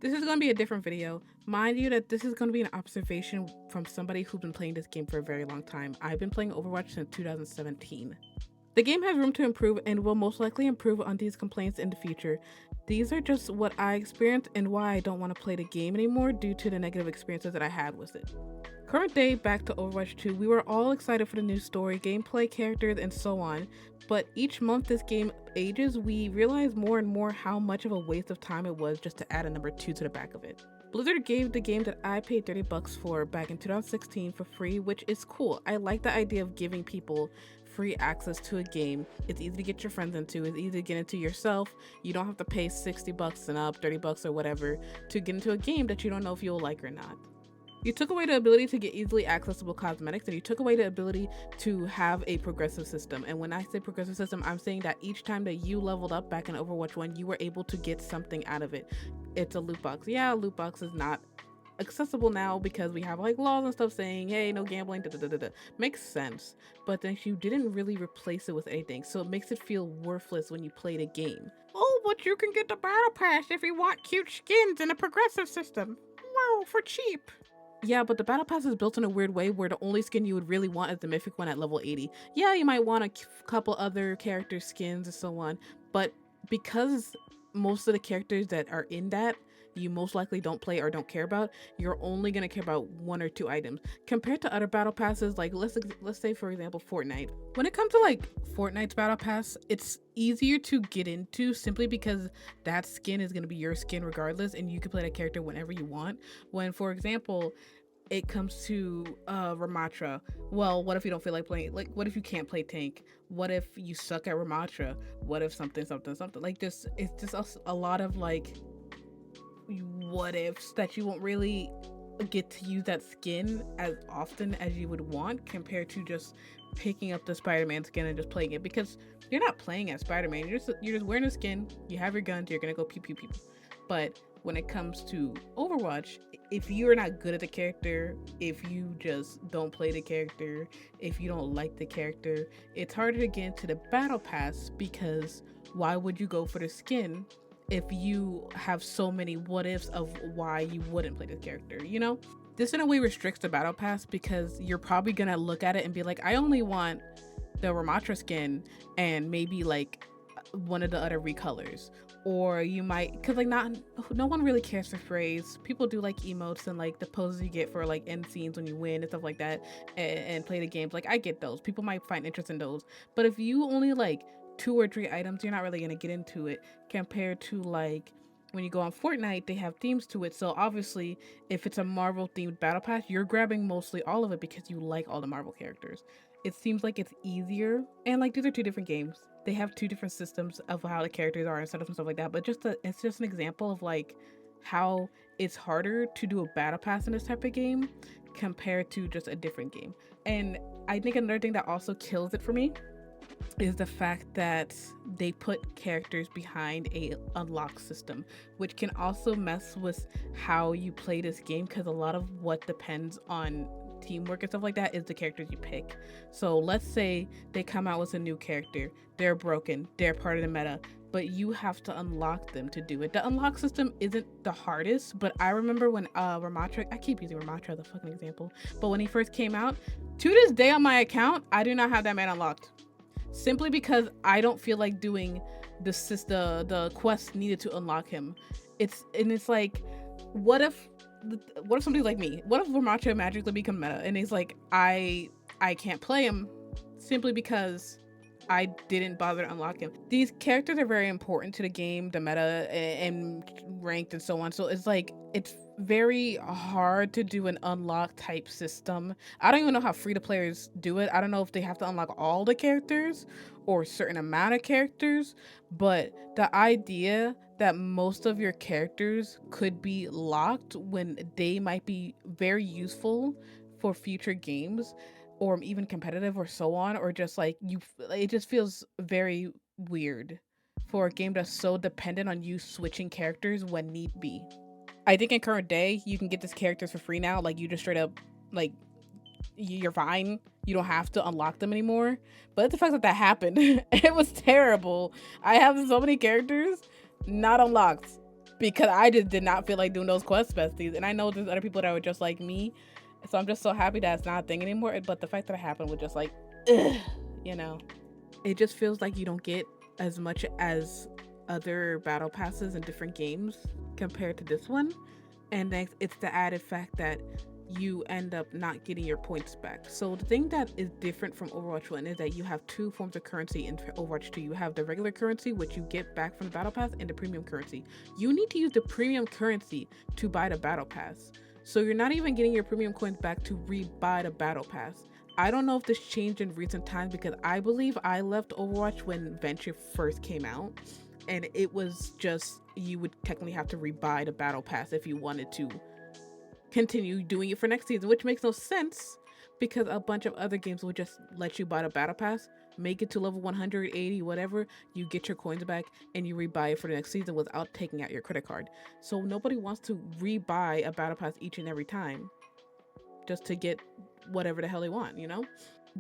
This is going to be a different video. Mind you that this is going to be an observation from somebody who's been playing this game for a very long time. I've been playing Overwatch since 2017. The game has room to improve and will most likely improve on these complaints in the future. These are just what I experienced and why I don't want to play the game anymore due to the negative experiences that I had with it. Current day, back to Overwatch 2, we were all excited for the new story, gameplay, characters, and so on, but each month this game ages, we realize more and more how much of a waste of time it was just to add a number 2 to the back of it. Blizzard gave the game that I paid $30 for back in 2016 for free, which is cool. I like the idea of giving people free access to a game. It's easy to get your friends into, it's easy to get into yourself. You don't have to pay $60 and up, $30 or whatever to get into a game that you don't know if you'll like or not. You took away the ability to get easily accessible cosmetics, and you took away the ability to have a progressive system. And when I say progressive system, I'm saying that each time that you leveled up back in Overwatch 1, you were able to get something out of it. It's a loot box. Yeah, a loot box is not accessible now because we have like laws and stuff saying, hey, no gambling, Makes sense. But then you didn't really replace it with anything, so it makes it feel worthless when you play the game. Oh, but you can get the battle pass if you want cute skins in a progressive system. Wow, for cheap. Yeah, but the battle pass is built in a weird way where the only skin you would really want is the mythic one at level 80. Yeah, you might want a couple other character skins and so on, but because most of the characters that are in that you most likely don't play or don't care about, you're only going to care about one or two items compared to other battle passes. Like let's say for example Fortnite. When it comes to like Fortnite's battle pass, it's easier to get into simply because that skin is going to be your skin regardless, and you can play that character whenever you want. When for example it comes to Ramatra, well, what if you don't feel like playing, like what if you can't play tank, what if you suck at Ramatra, what if something like this. It's just a lot of like what ifs that you won't really get to use that skin as often as you would want compared to just picking up the Spider-Man skin and just playing it, because you're not playing as Spider-Man, you're just wearing a skin, you have your guns, you're gonna go pew pew pew. But when it comes to Overwatch, if you're not good at the character, if you just don't play the character, if you don't like the character, it's harder to get into the battle pass, because why would you go for the skin if you have so many what ifs of why you wouldn't play this character, you know? This in a way restricts the battle pass because you're probably gonna look at it and be like, I only want the Ramatra skin and maybe like one of the other recolors. Or you might, because like no one really cares for sprays. People do like emotes and like the poses you get for like end scenes when you win and stuff like that, and play the games. Like I get those, people might find interest in those, but if you only like 2 or 3 items, you're not really gonna get into it compared to like when you go on Fortnite, they have themes to it. So obviously if it's a Marvel themed battle pass, you're grabbing mostly all of it because you like all the Marvel characters. It seems like it's easier, and like these are 2 different games, they have 2 different systems of how the characters are and setups and stuff like that, but it's just an example of like how it's harder to do a battle pass in this type of game compared to just a different game. And I think another thing that also kills it for me is the fact that they put characters behind a unlock system, which can also mess with how you play this game, because a lot of what depends on teamwork and stuff like that is the characters you pick. So let's say they come out with a new character, they're broken, they're part of the meta, but you have to unlock them to do it. The unlock system isn't the hardest, but I remember when Ramatra, I keep using Ramatra as a fucking example, but when he first came out, to this day on my account, I do not have that man unlocked. Simply because I don't feel like doing the quest needed to unlock him. It's like, what if somebody's like me? What if Ramatra magically become meta and he's like, I can't play him simply because I didn't bother to unlock him. These characters are very important to the game, the meta and ranked and so on. So it's like, it's very hard to do an unlock type system. I don't even know how free to players do it. I don't know if they have to unlock all the characters or a certain amount of characters, but the idea that most of your characters could be locked when they might be very useful for future games or even competitive or so on, or just like it just feels very weird for a game that's so dependent on you switching characters when need be. I think in current day you can get these characters for free now, like you just straight up like you're fine, you don't have to unlock them anymore. But the fact that that happened it was terrible. I have so many characters not unlocked because I just did not feel like doing those quests, besties. And I know there's other people that were just like me. So I'm just so happy that it's not a thing anymore. But the fact that it happened was just like, ugh, you know, it just feels like you don't get as much as other battle passes in different games compared to this one. And then it's the added fact that you end up not getting your points back. So the thing that is different from Overwatch 1 is that you have two forms of currency in Overwatch 2. You have the regular currency, which you get back from the battle pass, and the premium currency. You need to use the premium currency to buy the battle pass. So you're not even getting your premium coins back to re-buy the battle pass. I don't know if this changed in recent times because I believe I left Overwatch when Venture first came out, and it was just, you would technically have to re-buy the battle pass if you wanted to continue doing it for next season, which makes no sense because a bunch of other games will just let you buy the battle pass, make it to level 180, whatever, you get your coins back and you rebuy it for the next season without taking out your credit card. So nobody wants to rebuy a battle pass each and every time just to get whatever the hell they want, you know?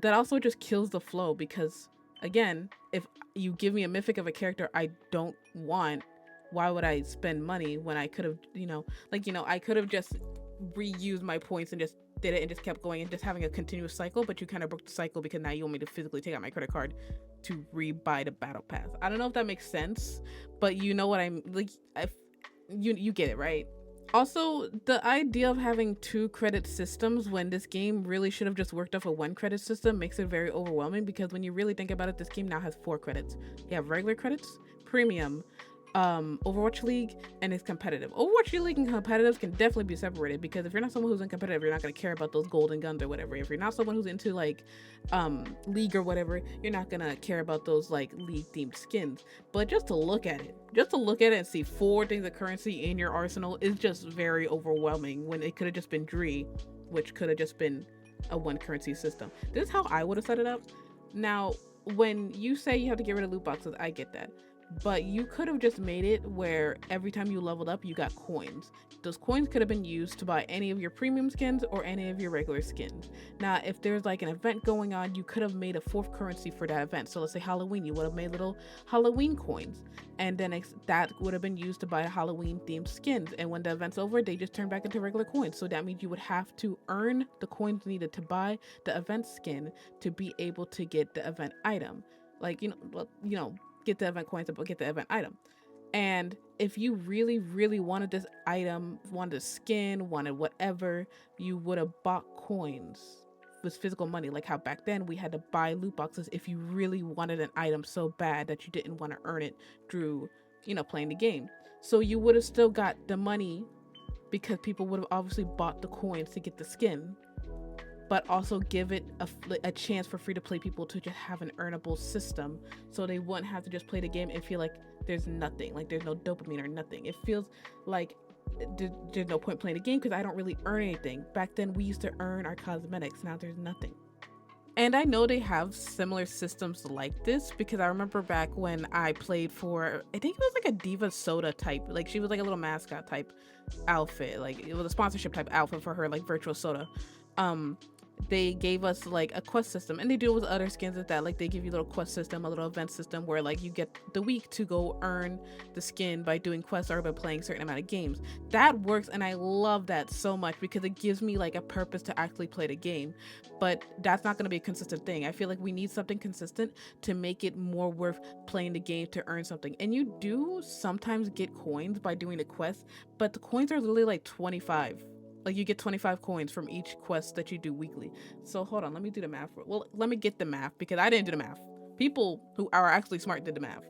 That also just kills the flow because, again, if you give me a mythic of a character I don't want, why would I spend money when I could have, I could have just reused my points and just did it and just kept going and just having a continuous cycle, but you kind of broke the cycle because now you want me to physically take out my credit card to re-buy the battle pass. I don't know if that makes sense, but you know what I'm like, you get it, right? Also, the idea of having 2 credit systems when this game really should have just worked off a 1 credit system makes it very overwhelming because when you really think about it, this game now has 4 credits. You have regular credits, premium, Overwatch League, and it's competitive. Overwatch League and competitive can definitely be separated because if you're not someone who's in competitive, you're not going to care about those golden guns or whatever. If you're not someone who's into like League or whatever, you're not going to care about those like League themed skins. But just to look at it and see 4 things of currency in your arsenal is just very overwhelming when it could have just been Dree, which could have just been a 1 currency system. This is how I would have set it up. Now, when you say you have to get rid of loot boxes, I get that. But you could have just made it where every time you leveled up, you got coins. Those coins could have been used to buy any of your premium skins or any of your regular skins. Now, if there's like an event going on, you could have made a 4th currency for that event. So let's say Halloween, you would have made little Halloween coins. And then that would have been used to buy Halloween themed skins. And when the event's over, they just turn back into regular coins. So that means you would have to earn the coins needed to buy the event skin to be able to get the event item. Like, get the event coins, but get the event item. And if you really, really wanted this item, wanted a skin, wanted whatever, you would have bought coins with physical money. Like how back then we had to buy loot boxes if you really wanted an item so bad that you didn't want to earn it through, playing the game. So you would have still got the money because people would have obviously bought the coins to get the skin, but also give it a chance for free-to-play people to just have an earnable system so they wouldn't have to just play the game and feel like there's nothing, like there's no dopamine or nothing. It feels like there's no point playing the game because I don't really earn anything. Back then, we used to earn our cosmetics. Now there's nothing. And I know they have similar systems like this because I remember back when I played for, I think it was like a Diva Soda type, like she was like a little mascot type outfit. Like it was a sponsorship type outfit for her, like virtual soda. They gave us like a quest system, and they do it with other skins like that. Like they give you a little quest system, a little event system where like you get the week to go earn the skin by doing quests or by playing a certain amount of games. That works, and I love that so much because it gives me like a purpose to actually play the game. But that's not going to be a consistent thing. I feel like we need something consistent to make it more worth playing the game to earn something. And you do sometimes get coins by doing the quest, but the coins are literally like 25. Like you get 25 coins from each quest that you do weekly. So hold on, let me do the math. Well, let me get the math because I didn't do the math. People who are actually smart did the math.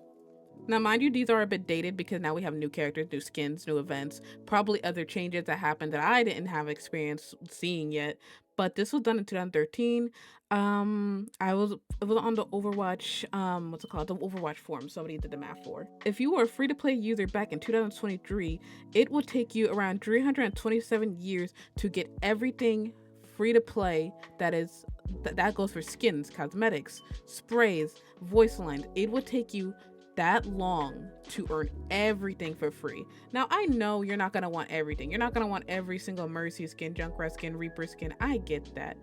Now, mind you, these are a bit dated because now we have new characters, new skins, new events, probably other changes that happened that I didn't have experience seeing yet. But this was done in 2013. It was on the Overwatch, the Overwatch forum. Somebody did the math for. If you were a free-to-play user back in 2023, it would take you around 327 years to get everything free-to-play that goes for skins, cosmetics, sprays, voice lines. It would take you that long to earn everything for free. Now, I know you're not going to want everything. You're not going to want every single Mercy skin, Junkrat skin, Reaper skin. I get that.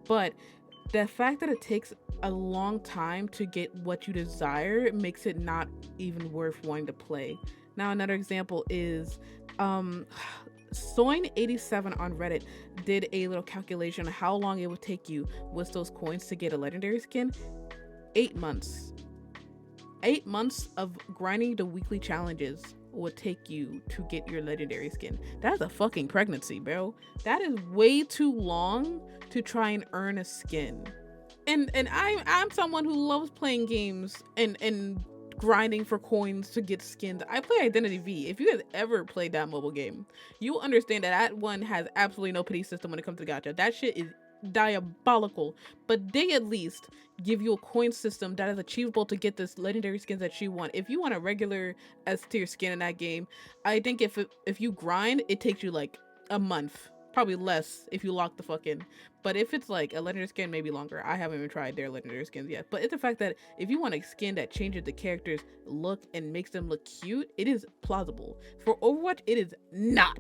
But the fact that it takes a long time to get what you desire makes it not even worth wanting to play. Now another example is Soin87 on Reddit did a little calculation on how long it would take you with those coins to get a legendary skin. 8 months. 8 months of grinding the weekly challenges would take you to get your legendary skin. That's a fucking pregnancy, bro. That is way too long to try and earn a skin. And I'm someone who loves playing games and grinding for coins to get skins. I play Identity V. If you have ever played that mobile game, you will understand that one has absolutely no pity system when it comes to gacha. That shit is diabolical. But they at least give you a coin system that is achievable to get this legendary skins that you want. If you want a regular S tier skin in that game, I think if you grind, it takes you like a month. Probably less if you lock the fuck in. But if it's like a legendary skin, maybe longer. I haven't even tried their legendary skins yet. But it's the fact that if you want a skin that changes the character's look and makes them look cute, it is plausible. For Overwatch, it is not.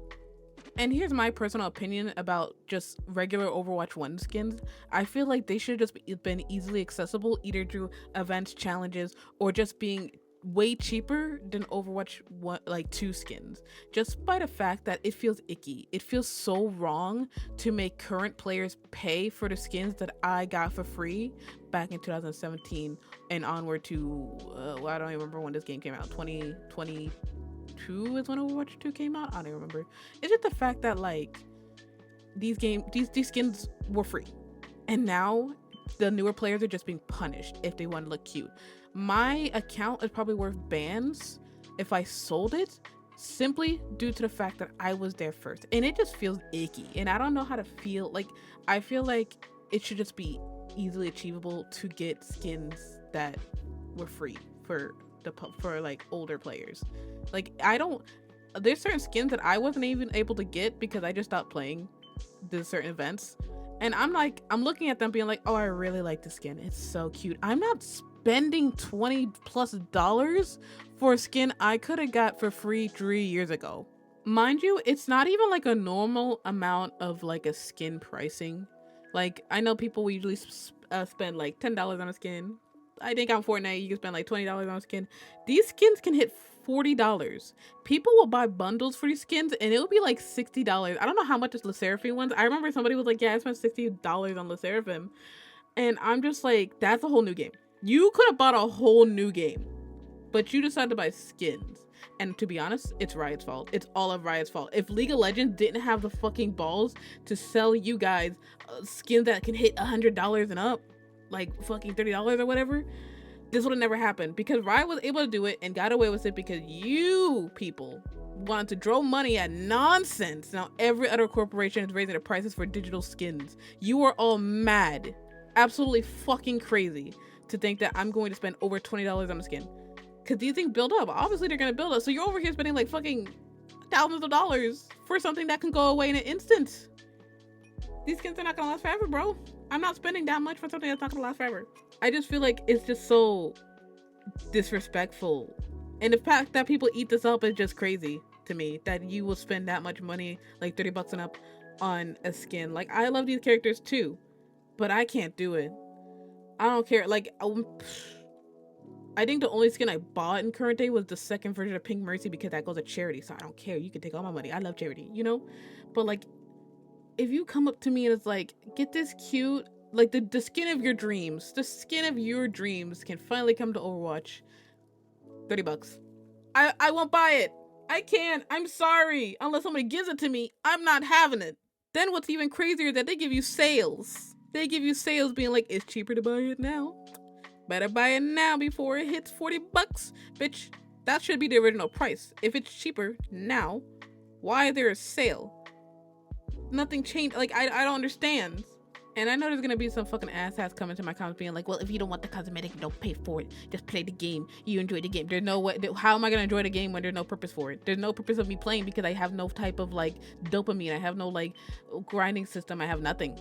And here's my personal opinion about just regular Overwatch 1 skins. I feel like they should have just been easily accessible, either through events, challenges, or just being way cheaper than Overwatch 1, like 2 skins, just by the fact that it feels icky. It feels so wrong to make current players pay for the skins that I got for free back in 2017 and onward to I don't even remember when this game came out. 2022 is when Overwatch 2 came out. I don't even remember. It's just the fact that like these skins were free, and now the newer players are just being punished if they want to look cute. My account is probably worth bans if I sold it, simply due to the fact that I was there first. And it just feels icky. And I don't know how to feel. Like, I feel like it should just be easily achievable to get skins that were free for like older players. Like, there's certain skins that I wasn't even able to get because I just stopped playing the certain events. And I'm looking at them being like, oh, I really like the skin. It's so cute. I'm not spending $20+ for a skin I could have got for free 3 years ago. Mind you, it's not even like a normal amount of like a skin pricing. Like, I know people will usually spend like $10 on a skin. I think on Fortnite you can spend like $20 on a skin. These skins can hit $40. People will buy bundles for these skins and it'll be like $60. I don't know how much is Le Seraphim ones. I remember somebody was like, yeah, I spent $60 on Le Seraphim. And I'm just like, that's a whole new game. You could have bought a whole new game, but you decided to buy skins. And to be honest, it's Riot's fault. It's all of Riot's fault. If League of Legends didn't have the fucking balls to sell you guys skins that can hit $100 and up, like fucking $30 or whatever, this would have never happened, because Riot was able to do it and got away with it because you people wanted to throw money at nonsense. Now every other corporation is raising their prices for digital skins. You are all mad, absolutely fucking crazy, to think that I'm going to spend over $20 on a skin, because these things build up. Obviously they're going to build up. So you're over here spending like fucking thousands of dollars for something that can go away in an instant. These skins are not going to last forever, bro. I'm not spending that much for something that's not going to last forever. I just feel like it's just so disrespectful. And the fact that people eat this up is just crazy to me, that you will spend that much money, like $30 and up, on a skin. Like, I love these characters too, but I can't do it. I don't care. Like, I think the only skin I bought in current day was the second version of Pink Mercy, because that goes to charity, so I don't care. You can take all my money. I love charity, you know? But like, if you come up to me and it's like, get this cute, like the skin of your dreams, the skin of your dreams can finally come to Overwatch, $30. I won't buy it. I can't. I'm sorry. Unless somebody gives it to me, I'm not having it. Then what's even crazier is that they give you sales. They give you sales being like, it's cheaper to buy it now. Better buy it now before it hits $40. Bitch, that should be the original price. If it's cheaper now, why is there a sale? Nothing changed. Like, I don't understand. And I know there's gonna be some fucking asshats coming to my comments being like, well, if you don't want the cosmetic, don't pay for it. Just play the game. You enjoy the game. There's no way. How am I gonna enjoy the game when there's no purpose for it? There's no purpose of me playing because I have no type of like dopamine. I have no like grinding system. I have nothing.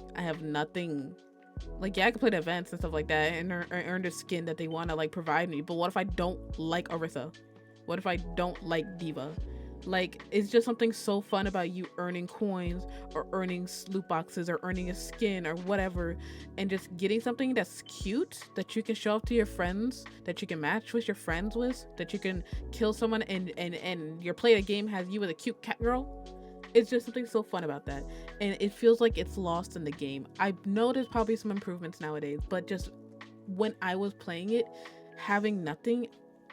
Like, yeah, I can play the events and stuff like that and earn the skin that they want to like provide me. But what if I don't like Orisa? What if I don't like Diva? Like, it's just something so fun about you earning coins or earning loot boxes or earning a skin or whatever, and just getting something that's cute that you can show off to your friends, that you can match with your friends with, that you can kill someone and your play the game has you with a cute cat girl. It's just something so fun about that, and it feels like it's lost in the game. I know there's probably some improvements nowadays, but just when I was playing it, having nothing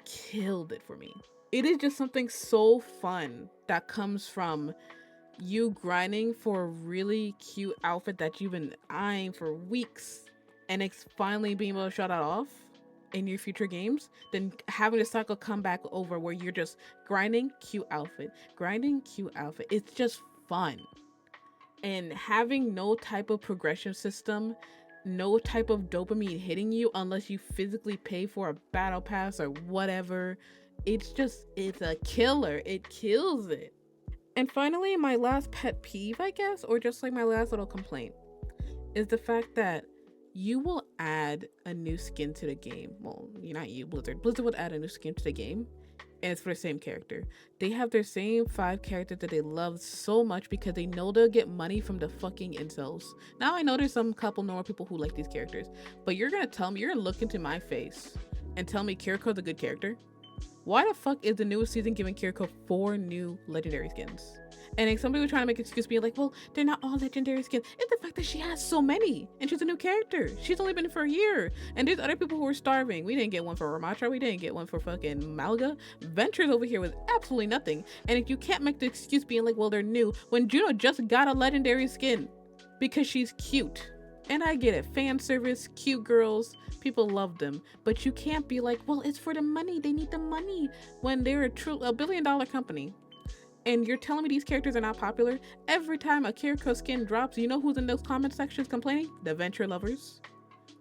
killed it for me. It is just something so fun that comes from you grinding for a really cute outfit that you've been eyeing for weeks, and it's finally being able to show that off in your future games, then having the cycle come back over where you're just grinding cute outfit, grinding cute outfit. It's just fun. And having no type of progression system, no type of dopamine hitting you unless you physically pay for a battle pass or whatever, it's a killer. It kills it. And finally, my last pet peeve, I guess, or just like my last little complaint, is the fact that you will add a new skin to the game. Well, you're not you, Blizzard. Blizzard would add a new skin to the game, and it's for the same character. They have their same 5 characters that they love so much because they know they'll get money from the fucking incels. Now, I know there's some couple normal people who like these characters, but you're gonna tell me, you're gonna look into my face and tell me Kiriko's a good character? Why the fuck is the newest season giving Kiriko 4 new legendary skins? And like, somebody was trying to make an excuse, being like, well, they're not all legendary skins. It's the fact that she has so many, and she's a new character. She's only been for a year, and there's other people who are starving. We didn't get one for Ramatra. We didn't get one for fucking Malga. Venture's over here with absolutely nothing. And if you can't make the excuse being like, well, they're new, when Juno just got a legendary skin because she's cute. And I get it, fan service, cute girls, people love them, but you can't be like, well, it's for the money, they need the money, when they're a billion-dollar company. And you're telling me these characters are not popular? Every time a Kiriko skin drops, you know who's in those comment sections complaining? The Venture lovers.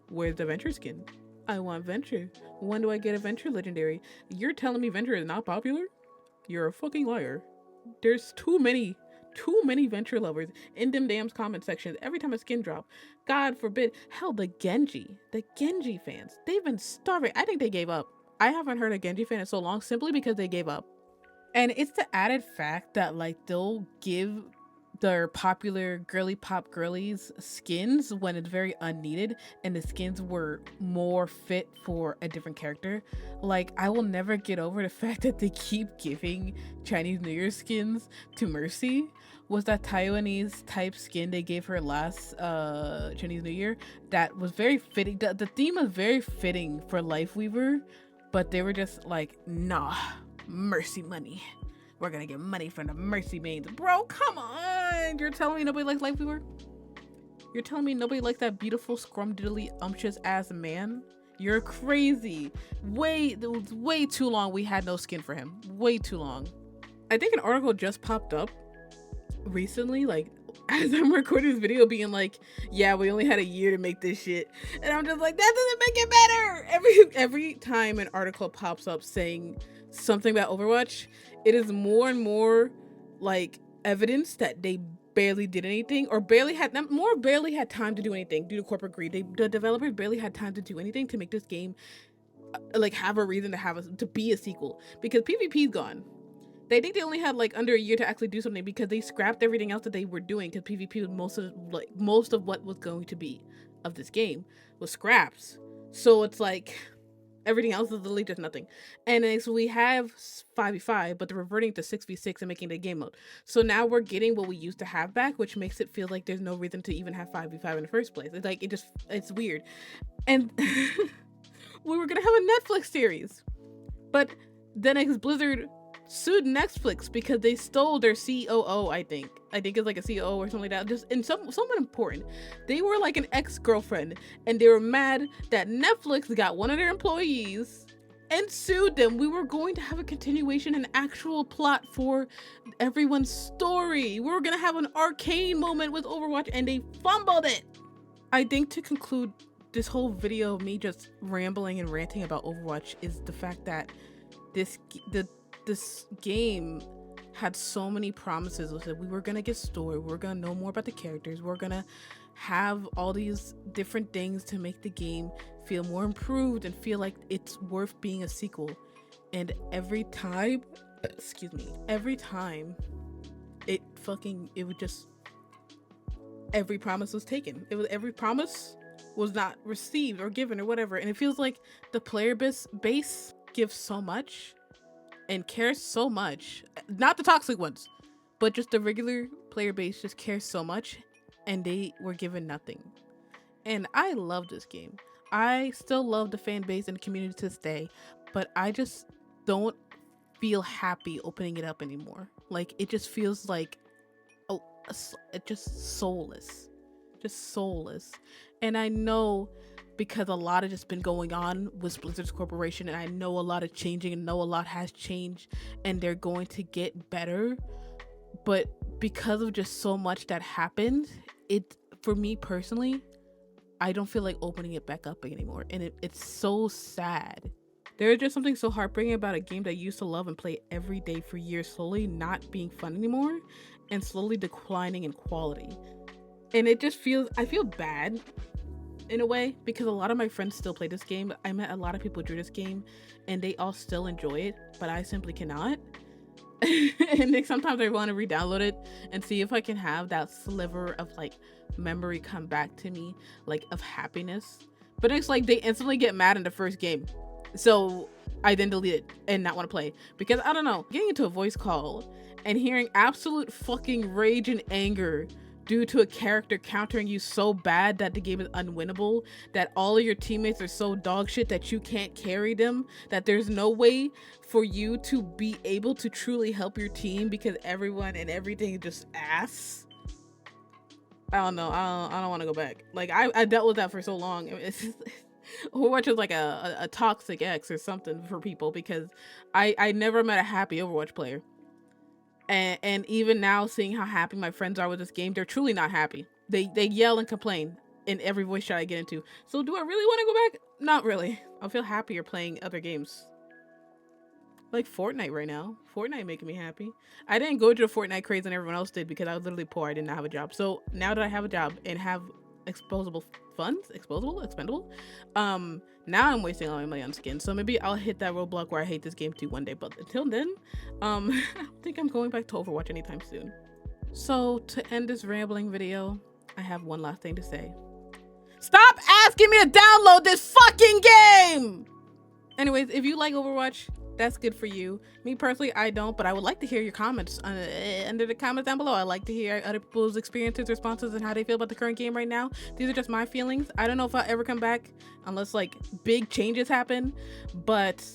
Where's the Venture skin? I want Venture. When do I get a Venture legendary? You're telling me Venture is not popular? You're a fucking liar. There's too many Venture lovers in them damn comment sections every time a skin drop. God forbid. Hell, the Genji fans, they've been starving. I think they gave up. I haven't heard a Genji fan in so long, simply because they gave up. And it's the added fact that like they'll give their popular girly pop girlies skins when it's very unneeded, and the skins were more fit for a different character. Like, I will never get over the fact that they keep giving Chinese New Year skins to Mercy. Was that Taiwanese type skin they gave her last Chinese New Year that was very fitting. The theme was very fitting for Lifeweaver, but they were just like, nah, Mercy money. We're gonna get money from the Mercy mains. Bro, come on! You're telling me nobody likes Lifeweaver? You're telling me nobody likes that beautiful, scrumdiddly, umptious ass man? You're crazy. It was way too long we had no skin for him. Way too long. I think an article just popped up recently, like, as I'm recording this video, being like, yeah, we only had a year to make this shit. And I'm just like, that doesn't make it better! Every time an article pops up saying something about Overwatch, it is more and more like evidence that they barely did anything, or barely had time to do anything due to corporate greed. The developers barely had time to do anything to make this game like have a reason to be a sequel, because PvP's gone. They think they only had like under a year to actually do something because they scrapped everything else that they were doing, because PvP was most of what was going to be of this game was scraps. So it's like everything else is literally just nothing. And then, so we have 5v5, but they're reverting to 6v6 and making the game mode. So now we're getting what we used to have back, which makes it feel like there's no reason to even have 5v5 in the first place. It's like, it's weird. And we were gonna have a Netflix series, but then Blizzard sued Netflix because they stole their COO. I think it's like a COO or something like that. Just in someone important. They were like an ex-girlfriend, and they were mad that Netflix got one of their employees and sued them. We were going to have a continuation, an actual plot for everyone's story. We were gonna have an arcane moment with Overwatch, and they fumbled it. I think to conclude this whole video of me just rambling and ranting about Overwatch is the fact that this game had so many promises. That we were gonna get story, we were gonna know more about the characters, we're gonna have all these different things to make the game feel more improved and feel like it's worth being a sequel. And every time excuse me, every time it would just, every promise was taken. It was, every promise was not received or given or whatever. And it feels like the player base gives so much and cares so much. Not the toxic ones, but just the regular player base just cares so much, and they were given nothing. And I love this game. I still love the fan base and the community to this day, but I just don't feel happy opening it up anymore. Like, it just feels like, oh, it just soulless. And I know, because a lot has just been going on with Blizzard's corporation, and I know a lot is changing, and know a lot has changed, and they're going to get better. But because of just so much that happened, it, for me personally, I don't feel like opening it back up anymore, and it's so sad. There's just something so heartbreaking about a game that I used to love and play every day for years, slowly not being fun anymore and slowly declining in quality. And it just feels, I feel bad in a way, because a lot of my friends still play this game. I met a lot of people through this game and they all still enjoy it, but I simply cannot. And then sometimes I want to re-download it and see if I can have that sliver of like memory come back to me, like of happiness. But it's like they instantly get mad in the first game, so I then delete it and not want to play, because I don't know, getting into a voice call and hearing absolute fucking rage and anger due to a character countering you so bad that the game is unwinnable, that all of your teammates are so dog shit that you can't carry them, that there's no way for you to be able to truly help your team because everyone and everything is just ass. I don't know. I don't want to go back. Like, I dealt with that for so long. It's just, Overwatch is like a toxic ex or something for people, because I never met a happy Overwatch player. And even now, seeing how happy my friends are with this game, they're truly not happy. They yell and complain in every voice chat I get into. So do I really want to go back? Not really. I'll feel happier playing other games. Like Fortnite right now. Fortnite making me happy. I didn't go to the Fortnite craze and everyone else did, because I was literally poor. I did not have a job. So now that I have a job and have expendable, now I'm wasting all my money on skins. So maybe I'll hit that roadblock where I hate this game too one day. But until then, I don't think I'm going back to Overwatch anytime soon. So to end this rambling video, I have one last thing to say. Stop asking me to download this fucking game! Anyways, if you like Overwatch, that's good for you. Me personally, I don't, but I would like to hear your comments under the comments down below. I like to hear other people's experiences, responses, and how they feel about the current game right now. These are just my feelings. I don't know if I'll ever come back unless like big changes happen, but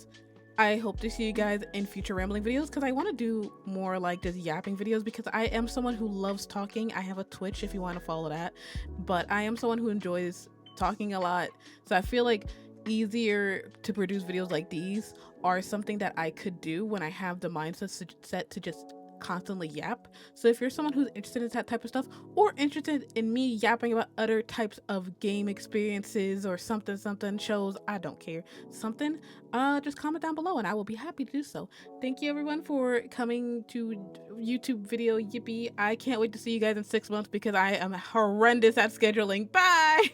I hope to see you guys in future rambling videos, because I want to do more like just yapping videos, because I am someone who loves talking. I have a Twitch if you want to follow that, but I am someone who enjoys talking a lot. So I feel like easier to produce videos like these are something that I could do when I have the mindset set to just constantly yap. So if you're someone who's interested in that type of stuff, or interested in me yapping about other types of game experiences or something shows, I don't care, something, just comment down below and I will be happy to do so. Thank you everyone for coming to YouTube video. Yippee. I can't wait to see you guys in 6 months, because I am horrendous at scheduling. Bye.